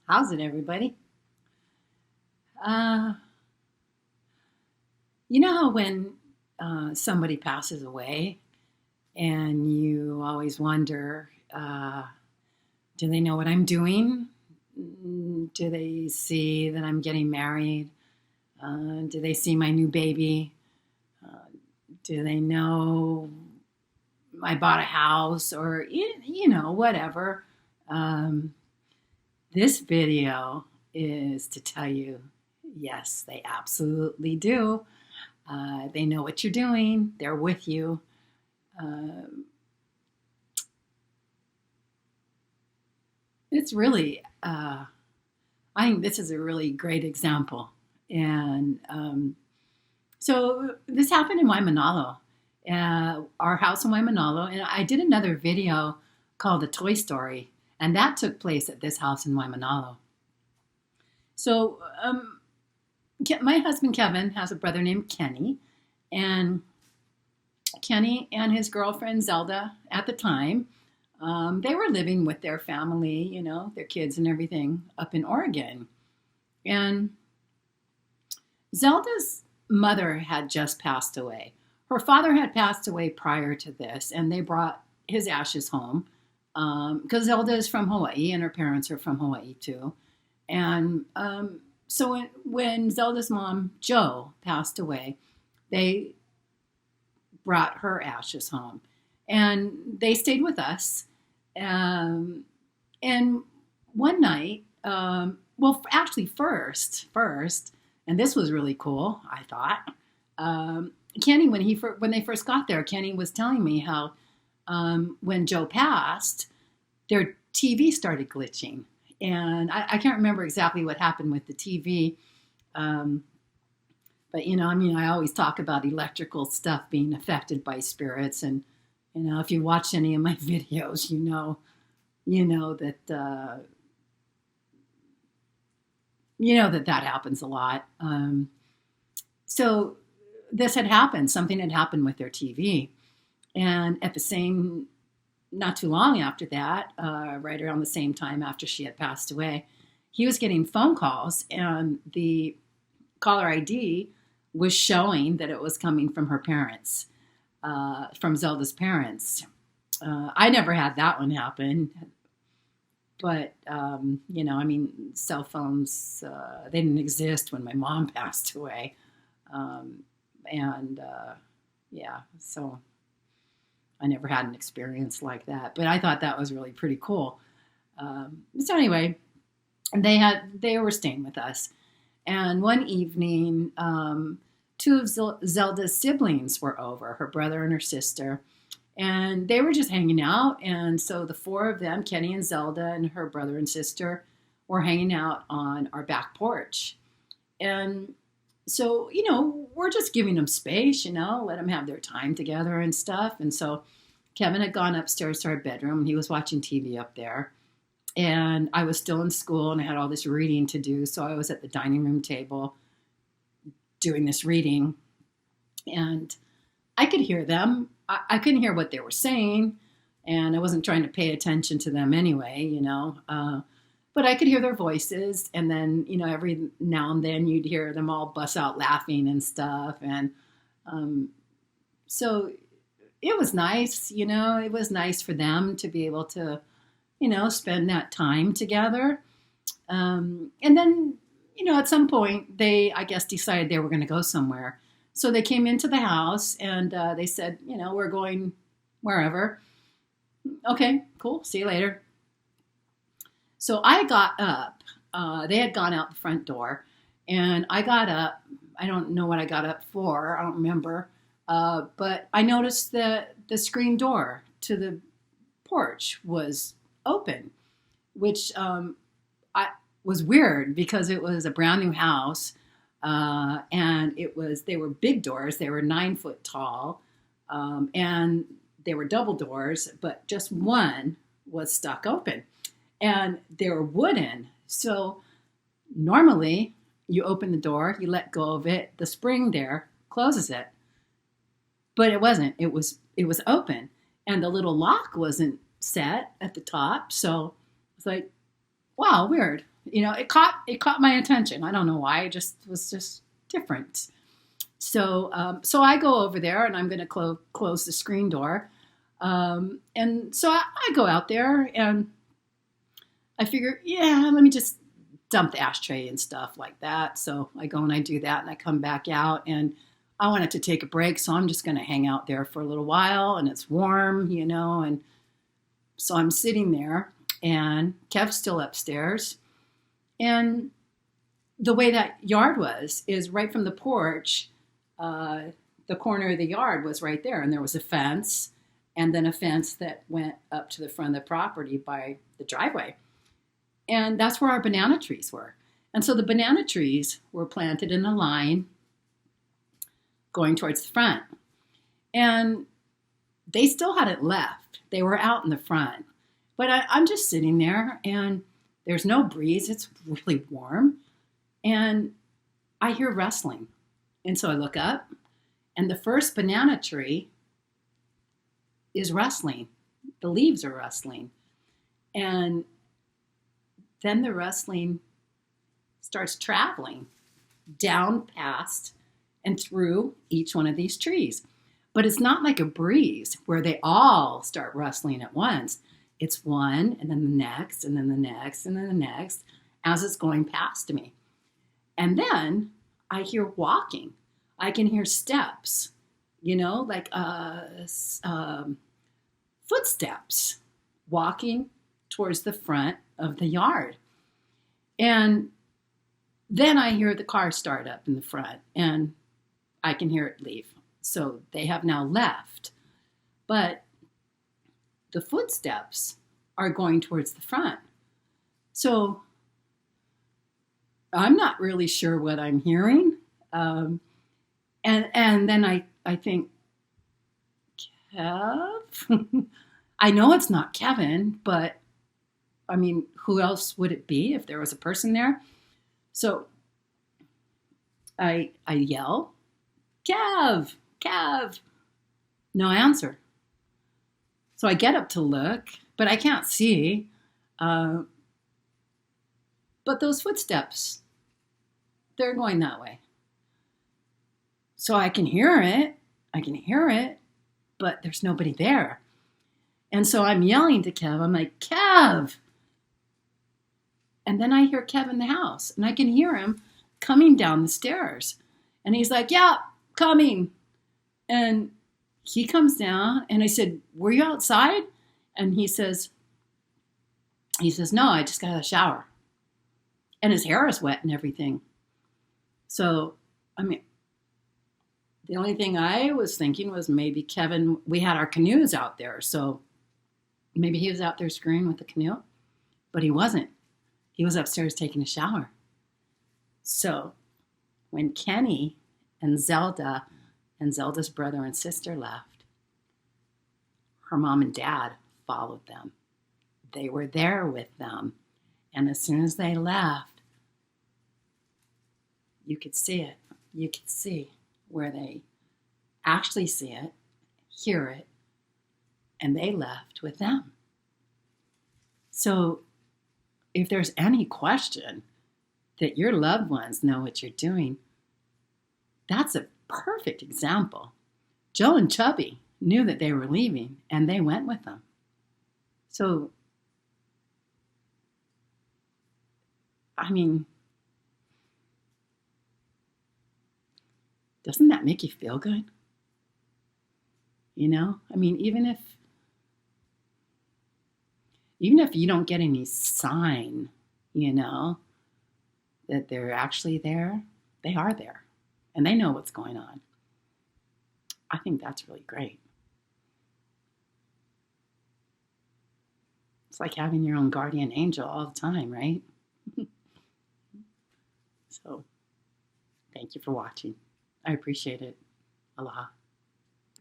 How's it, everybody? Uh, you know how when somebody passes away and you always wonder, do they know what I'm doing? Do they see that I'm getting married? Do they see my new baby? Uh, do they know I bought a house or, whatever? Um, this video is to tell you, yes, they absolutely do. They know what you're doing. They're with you. Um, it's really, I think this is a really great example. And so this happened in Waimanalo, our house in Waimanalo. And I did another video called The Toy Story, and that took place at this house in Waimanalo. So my husband Kevin has a brother named Kenny, and Kenny and his girlfriend Zelda at the time, they were living with their family, their kids and everything up in Oregon. And Zelda's mother had just passed away. Her father had passed away prior to this, and they brought his ashes home because Zelda is from Hawaii and her parents are from Hawaii too. And so when Zelda's mom, Jo, passed away, they brought her ashes home. And they stayed with us. And one night, actually first, and this was really cool, I thought. Kenny, when they first got there, Kenny was telling me how when Jo passed, their TV started glitching. And I can't remember exactly what happened with the TV. But, I always talk about electrical stuff being affected by spirits. And, if you watch any of my videos, you know that, that happens a lot. So this had happened. Something had happened with their TV. And not too long after that, right around the same time after she had passed away, he was getting phone calls, and the caller ID was showing that it was coming from her parents, from Zelda's parents. I never had that one happen, but, cell phones, they didn't exist when my mom passed away. So I never had an experience like that, but I thought that was really pretty cool. So anyway, they were staying with us. And one evening, two of Zelda's siblings were over, her brother and her sister, and they were just hanging out. And so the four of them, Kenny and Zelda and her brother and sister, were hanging out on our back porch. And so, we're just giving them space, let them have their time together and stuff. And so Kevin had gone upstairs to our bedroom, and he was watching TV up there. And I was still in school, and I had all this reading to do. So I was at the dining room table doing this reading, and I could hear them. I couldn't hear what they were saying, and I wasn't trying to pay attention to them anyway, but I could hear their voices. And then, every now and then you'd hear them all bust out laughing and stuff. And so it was nice, it was nice for them to be able to, spend that time together. And then, at some point they, I guess, decided they were going to go somewhere. So they came into the house and they said, we're going wherever. Okay, cool. See you later. So I got up. They had gone out the front door, and I got up. I don't know what I got up for. I don't remember. But I noticed that the screen door to the porch was open, which was weird because it was a brand new house, and they were big doors. They were 9 foot tall, and they were double doors, but just one was stuck open, and they were wooden. So normally you open the door, you let go of it, the spring there closes it, but it wasn't. It was open, and the little lock wasn't set at the top. So it's like, wow, weird. it caught my attention. I don't know why. It just was just different. So I go over there and I'm going to close the screen door. And so I go out there and I figure, yeah, let me just dump the ashtray and stuff like that. So I go and I do that and I come back out and I wanted to take a break. So I'm just going to hang out there for a little while and it's warm, and so I'm sitting there and Kev's still upstairs. And the way that yard was is right from the porch, the corner of the yard was right there. And there was a fence and then a fence that went up to the front of the property by the driveway. And that's where our banana trees were. And so the banana trees were planted in a line going towards the front. And they still hadn't left. They were out in the front. But I'm just sitting there and there's no breeze. It's really warm. And I hear rustling. And so I look up and the first banana tree is rustling. The leaves are rustling. And then the rustling starts traveling down past and through each one of these trees. But it's not like a breeze where they all start rustling at once. It's one and then the next and then the next and then the next as it's going past me. And then I hear walking. I can hear steps, like footsteps walking towards the front of the yard. And then I hear the car start up in the front and I can hear it leave. So they have now left. But the footsteps are going towards the front. So I'm not really sure what I'm hearing. And then I think, Kev? I know it's not Kevin, but I mean, who else would it be if there was a person there? So I yell, Kev, Kev. No answer. So I get up to look, but I can't see. But those footsteps, they're going that way. So I can hear it, but there's nobody there. And so I'm yelling to Kev. I'm like, Kev. And then I hear Kev in the house and I can hear him coming down the stairs. And he's like, yeah, coming. And he comes down and I said, were you outside? And he says, no, I just got out of the shower. And his hair is wet and everything. So, I mean, the only thing I was thinking was maybe Kevin, we had our canoes out there. So maybe he was out there screwing with the canoe, but he wasn't. He was upstairs taking a shower. So when Kenny and Zelda and Zelda's brother and sister left, her mom and dad followed them. They were there with them. And as soon as they left, you could see it. You could see where they actually see it, hear it, and they left with them. So if there's any question that your loved ones know what you're doing, that's a perfect example. Joe and Chubby knew that they were leaving, and they went with them. So, I mean, doesn't that make you feel good? I mean, even if you don't get any sign, that they're actually there, they are there and they know what's going on. I think that's really great. It's like having your own guardian angel all the time, right? So, thank you for watching. I appreciate it. Aloha.